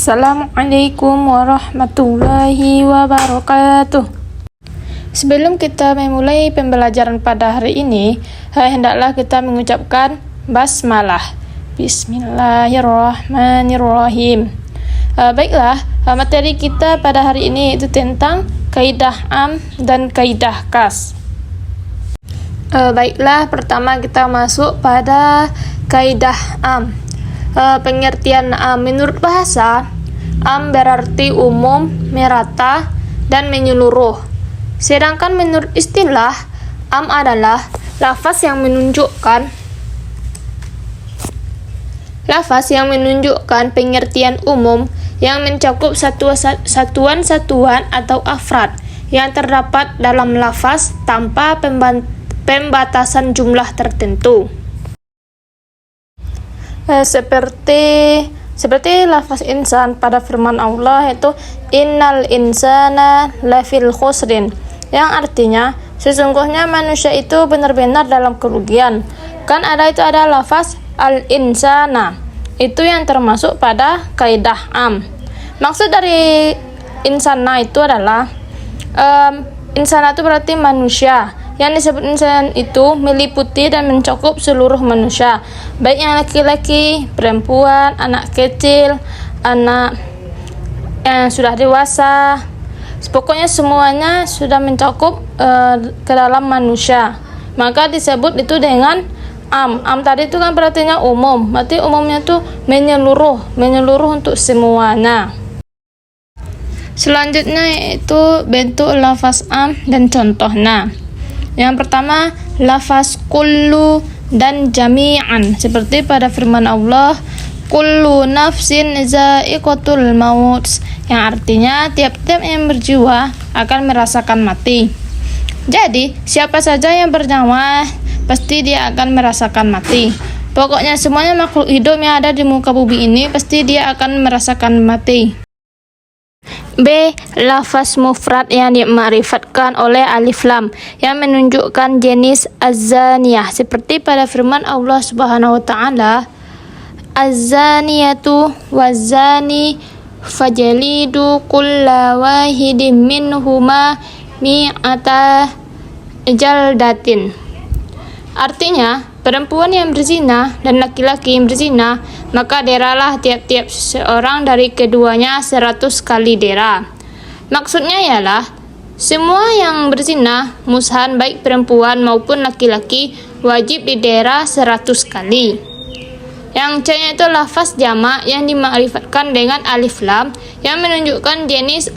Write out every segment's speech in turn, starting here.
Assalamualaikum warahmatullahi wabarakatuh. Sebelum kita memulai pembelajaran pada hari ini, hendaklah kita mengucapkan basmalah. Bismillahirrahmanirrahim. Baiklah, materi kita pada hari ini itu tentang kaidah am dan kaidah khas. Baiklah, pertama kita masuk pada kaidah am. Pengertian am menurut bahasa, am berarti umum, merata, dan menyeluruh. Sedangkan menurut istilah, am adalah lafaz yang menunjukkan pengertian umum yang mencakup satuan-satuan atau afrad yang terdapat dalam lafaz tanpa pembatasan jumlah tertentu. Seperti lafaz insan pada firman Allah, yaitu innal insana lafil khusrin, yang artinya sesungguhnya manusia itu benar-benar dalam kerugian. Kan ada lafaz al-insana, itu yang termasuk pada kaidah am. Maksud dari insana itu adalah insana itu berarti manusia. Yang disebut insan itu meliputi dan mencakup seluruh manusia, baik yang laki-laki, perempuan, anak kecil, anak yang sudah dewasa. Pokoknya semuanya sudah mencakup ke dalam manusia. Maka disebut itu dengan am. Am tadi itu kan berartinya umum. Berarti umumnya itu menyeluruh untuk semuanya. Selanjutnya yaitu bentuk lafaz am dan contohnya. Yang pertama, lafaz kullu dan jami'an, seperti pada firman Allah, kullu nafsin za'iqatul maut, yang artinya tiap-tiap yang berjiwa akan merasakan mati. Jadi, siapa saja yang bernyawa, pasti dia akan merasakan mati. Pokoknya semuanya makhluk hidup yang ada di muka bumi ini, pasti dia akan merasakan mati. B. Lafaz mufrad yang dima'rifatkan oleh alif lam yang menunjukkan jenis az-zaniyah, seperti pada firman Allah Subhanahu wa taala, az-zaniyatu waz-zani fajlidu kulla wahidin minhuma mi'ata jaldatin. Artinya, perempuan yang berzina dan laki-laki yang berzina, maka deralah tiap-tiap seorang dari keduanya 100 kali dera. Maksudnya ialah semua yang berzina, mushan baik perempuan maupun laki-laki, wajib didera 100 kali. Yang C-nya itu lafaz jamak yang dima'rifatkan dengan alif lam yang menunjukkan jenis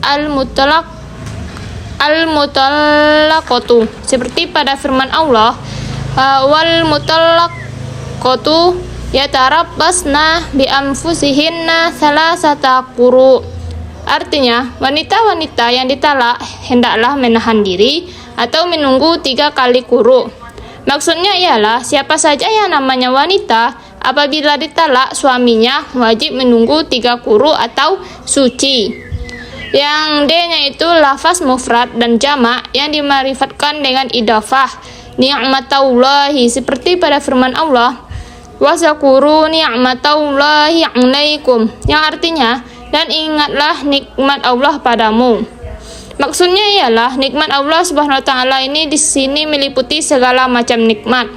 al-mutallaqatu, seperti pada firman Allah, wal mutallaqatu yatarabbasna bi anfusihinna salasata quru. Artinya, wanita-wanita yang ditalak hendaklah menahan diri atau menunggu 3 kali quru. Maksudnya ialah siapa saja yang namanya wanita apabila ditalak suaminya wajib menunggu 3 quru atau suci. Yang D-nya itu lafaz mufrad dan jamak yang dima'rifatkan dengan idhafah, ni'matallahi, seperti pada firman Allah, wazakuru ni'matallahi 'alaikum, yang artinya dan ingatlah nikmat Allah padamu. Maksudnya ialah nikmat Allah Subhanahu wa taala ini di sini meliputi segala macam nikmat.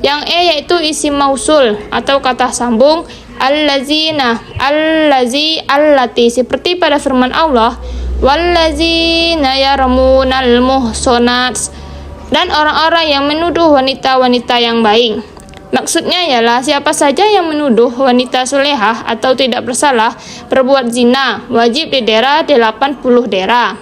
Yang E yaitu isim mausul atau kata sambung, allazina, allazi, allati, seperti pada firman Allah, wallazina yarmunal muhsanat, dan orang-orang yang menuduh wanita-wanita yang baik. Maksudnya ialah siapa saja yang menuduh wanita solehah atau tidak bersalah berbuat zina, wajib didera 80 dera.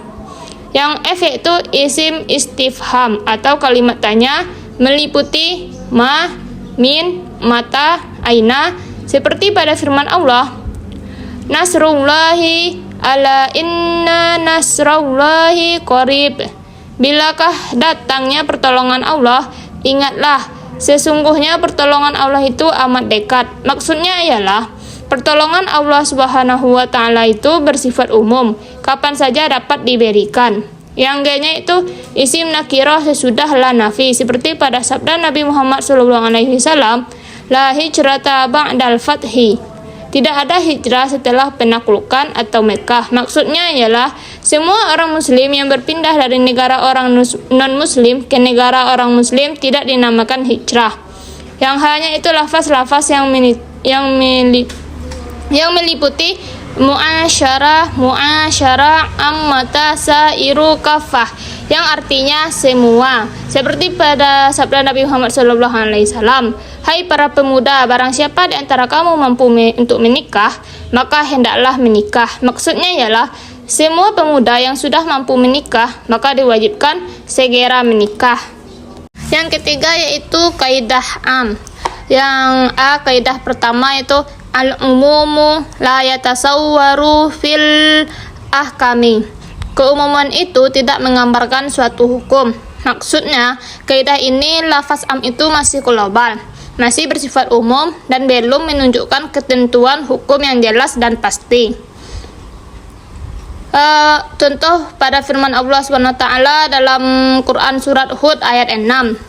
Yang F yaitu isim istifham atau kalimat tanya meliputi ma, min, mata, aina, seperti pada firman Allah, nasrullahi, ala inna nasrullahi qarib. Bilakah datangnya pertolongan Allah, ingatlah sesungguhnya pertolongan Allah itu amat dekat. Maksudnya ialah pertolongan Allah Subhanahu wa taala itu bersifat umum, kapan saja dapat diberikan. Yang G-nya itu isim nakirah sesudah la nafi, seperti pada sabda Nabi Muhammad SAW, la hijrata ba'dal fathi, Tidak ada hijrah setelah penaklukan atau Mekah. Maksudnya ialah semua orang muslim yang berpindah dari negara orang non-muslim ke negara orang muslim tidak dinamakan hijrah. Yang hanya itu lafaz-lafaz yang meliputi mu'asyarah, ammata, sairu, kafah, yang artinya semua. Seperti pada sabda Nabi Muhammad SAW, "Hai para pemuda, barang siapa di antara kamu mampu untuk menikah, maka hendaklah menikah." Maksudnya ialah semua pemuda yang sudah mampu menikah, maka diwajibkan segera menikah. Yang ketiga yaitu kaidah am. Yang kaidah pertama itu al-umumu la yatasawwaru fil ahkami. Keumuman itu tidak menggambarkan suatu hukum. Maksudnya, kaidah ini lafaz am itu masih global, masih bersifat umum dan belum menunjukkan ketentuan hukum yang jelas dan pasti. Contoh pada firman Allah SWT dalam Quran surat Hud ayat 6.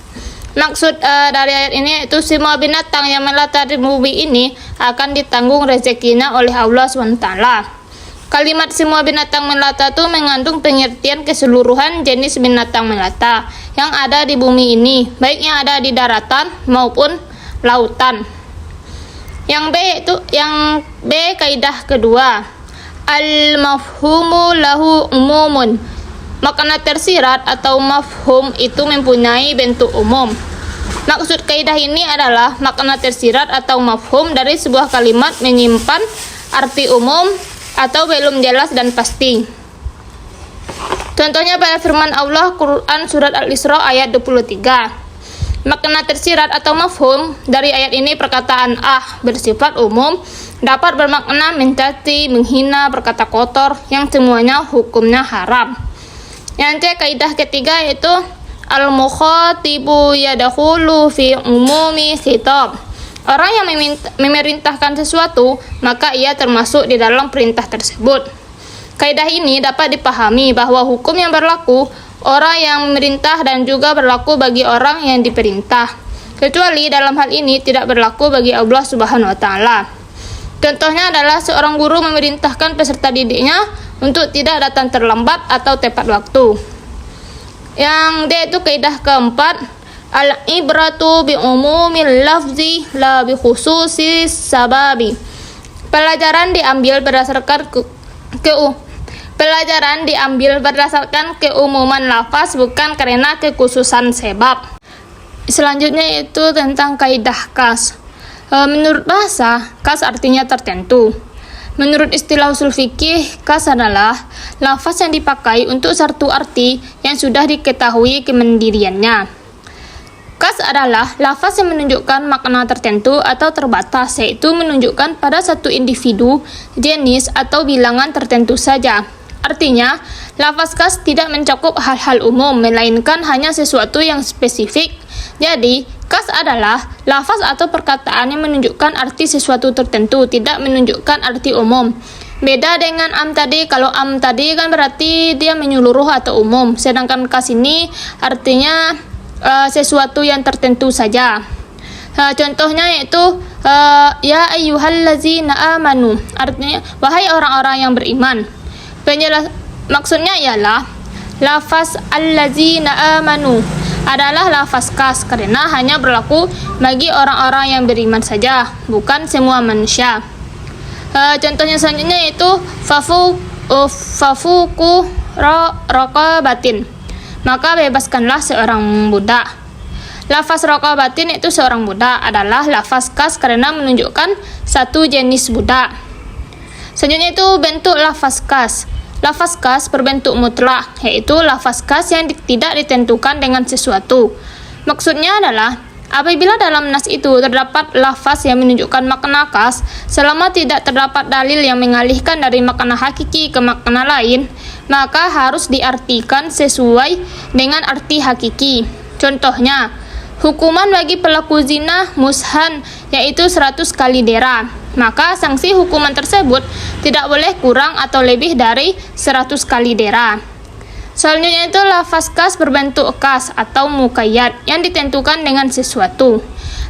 Maksud dari ayat ini itu semua binatang yang melata di bumi ini akan ditanggung rezekinya oleh Allah SWT. Kalimat semua binatang melata itu mengandung pengertian keseluruhan jenis binatang melata yang ada di bumi ini, baik yang ada di daratan maupun lautan. Yang B kaidah kedua. Al-mafhumu lahu umumun. Makna tersirat atau mafhum itu mempunyai bentuk umum. Maksud kaidah ini adalah makna tersirat atau mafhum dari sebuah kalimat menyimpan arti umum atau belum jelas dan pasti. Contohnya pada firman Allah Quran surat Al-Isra ayat 23. Makna tersirat atau mafhum dari ayat ini perkataan bersifat umum dapat bermakna mencaci, menghina, berkata kotor yang semuanya hukumnya haram. Yang C kaidah ketiga yaitu al-mukhatibu yadkhulu fi umumi khitab. Orang yang memerintahkan sesuatu maka ia termasuk di dalam perintah tersebut. Kaidah ini dapat dipahami bahwa hukum yang berlaku orang yang memerintah dan juga berlaku bagi orang yang diperintah. Kecuali dalam hal ini tidak berlaku bagi Allah Subhanahu wa taala. Contohnya adalah seorang guru memerintahkan peserta didiknya untuk tidak datang terlambat atau tepat waktu. Yang D itu kaidah keempat, al-ibratu bi umumil lafzi la bi khususis sababi. Pelajaran diambil berdasarkan keumuman lafaz bukan karena kekhususan sebab. Selanjutnya itu tentang kaidah kas. Menurut bahasa, kas artinya tertentu. Menurut istilah usul fikih, kas adalah lafaz yang dipakai untuk satu arti yang sudah diketahui kemandiriannya. Kas adalah lafaz yang menunjukkan makna tertentu atau terbatas, yaitu menunjukkan pada satu individu, jenis, atau bilangan tertentu saja. Artinya, lafaz kas tidak mencakup hal-hal umum, melainkan hanya sesuatu yang spesifik. Jadi, kas adalah lafaz atau perkataan yang menunjukkan arti sesuatu tertentu, tidak menunjukkan arti umum. Beda dengan am tadi, kalau am tadi kan berarti dia menyeluruh atau umum, sedangkan kas ini artinya sesuatu yang tertentu saja. Contohnya yaitu ya ayyuhallazina amanu, artinya wahai orang-orang yang beriman. Maksudnya ialah lafaz allazina amanu adalah lafaz kas karena hanya berlaku bagi orang-orang yang beriman saja, bukan semua manusia. Contohnya selanjutnya yaitu fafuku raqabatin, maka bebaskanlah seorang budak. Lafaz raqabatin itu seorang budak adalah lafaz kas karena menunjukkan satu jenis budak. Selanjutnya itu bentuk lafaz kas. Lafaz kas berbentuk mutlak, yaitu lafaz kas yang tidak ditentukan dengan sesuatu. Maksudnya adalah apabila dalam nas itu terdapat lafaz yang menunjukkan makna kas, selama tidak terdapat dalil yang mengalihkan dari makna hakiki ke makna lain, maka harus diartikan sesuai dengan arti hakiki. Contohnya, hukuman bagi pelaku zina mushan, yaitu 100 kali dera. Maka sanksi hukuman tersebut tidak boleh kurang atau lebih dari 100 kali dera. Selanjutnya itu lafaz kas berbentuk kas atau muqayyad yang ditentukan dengan sesuatu.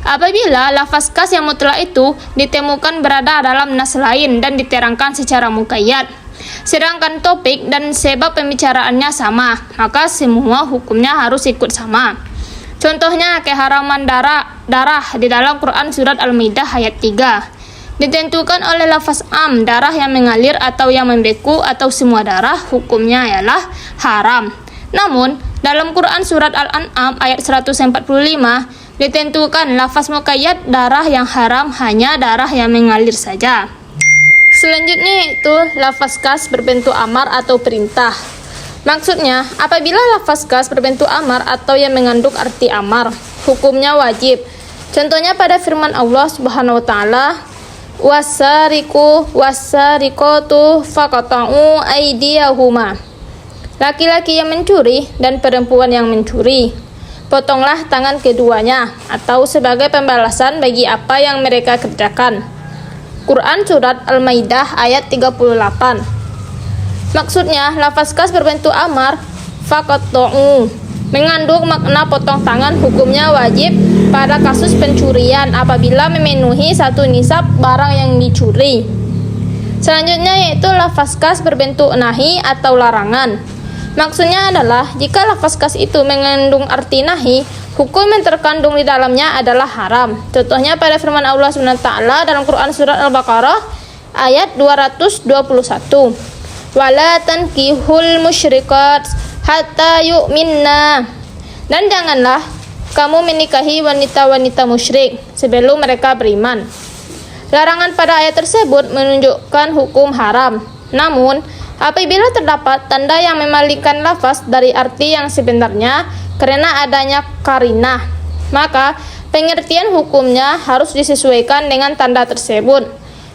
Apabila lafaz khas yang mutlak itu ditemukan berada dalam nas lain dan diterangkan secara muqayyad, sedangkan topik dan sebab pembicaraannya sama, maka semua hukumnya harus ikut sama. Contohnya keharaman darah di dalam Quran surat Al-Maidah ayat 3 ditentukan oleh lafaz am, darah yang mengalir atau yang membeku atau semua darah, hukumnya ialah haram. Namun dalam Quran surat Al-An'am ayat 145 ditentukan lafaz muqayyad, darah yang haram hanya darah yang mengalir saja. Selanjutnya itu lafaz khas berbentuk amar atau perintah. Maksudnya, apabila lafaz khas berbentuk amar atau yang mengandung arti amar, hukumnya wajib. Contohnya pada firman Allah Subhanahu wa taala, wasariqu wasariqatu faqata'u aydiyahuma. Laki-laki yang mencuri dan perempuan yang mencuri, potonglah tangan keduanya, atau sebagai pembalasan bagi apa yang mereka kerjakan. Quran surat Al-Maidah ayat 38. Maksudnya, lafaz khas berbentuk amar, faqata'u, mengandung makna potong tangan, hukumnya wajib pada kasus pencurian apabila memenuhi satu nisab barang yang dicuri. Selanjutnya yaitu lafaz khas berbentuk nahi atau larangan. Maksudnya adalah jika lafaz khas itu mengandung arti nahi, hukum yang terkandung di dalamnya adalah haram. Contohnya pada firman Allah SWT dalam Quran surat Al-Baqarah ayat 221. Wala tankihul musyrikat hatta yu'minna. Dan janganlah kamu menikahi wanita-wanita musyrik sebelum mereka beriman. Larangan pada ayat tersebut menunjukkan hukum haram. Namun, apabila terdapat tanda yang memalingkan lafaz dari arti yang sebenarnya karena adanya qarinah, maka pengertian hukumnya harus disesuaikan dengan tanda tersebut.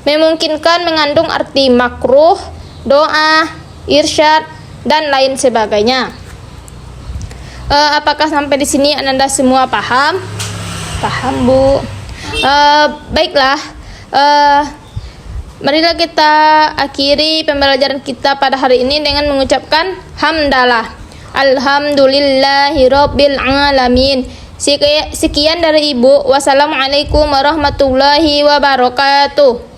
Memungkinkan mengandung arti makruh, doa, irsyad, dan lain sebagainya. Apakah sampai di sini Anda semua paham? Paham, Bu? Baiklah. Marilah kita akhiri pembelajaran kita pada hari ini dengan mengucapkan hamdalah. Alhamdulillahirabbil alamin. Sekian dari Ibu. Wassalamualaikum warahmatullahi wabarakatuh.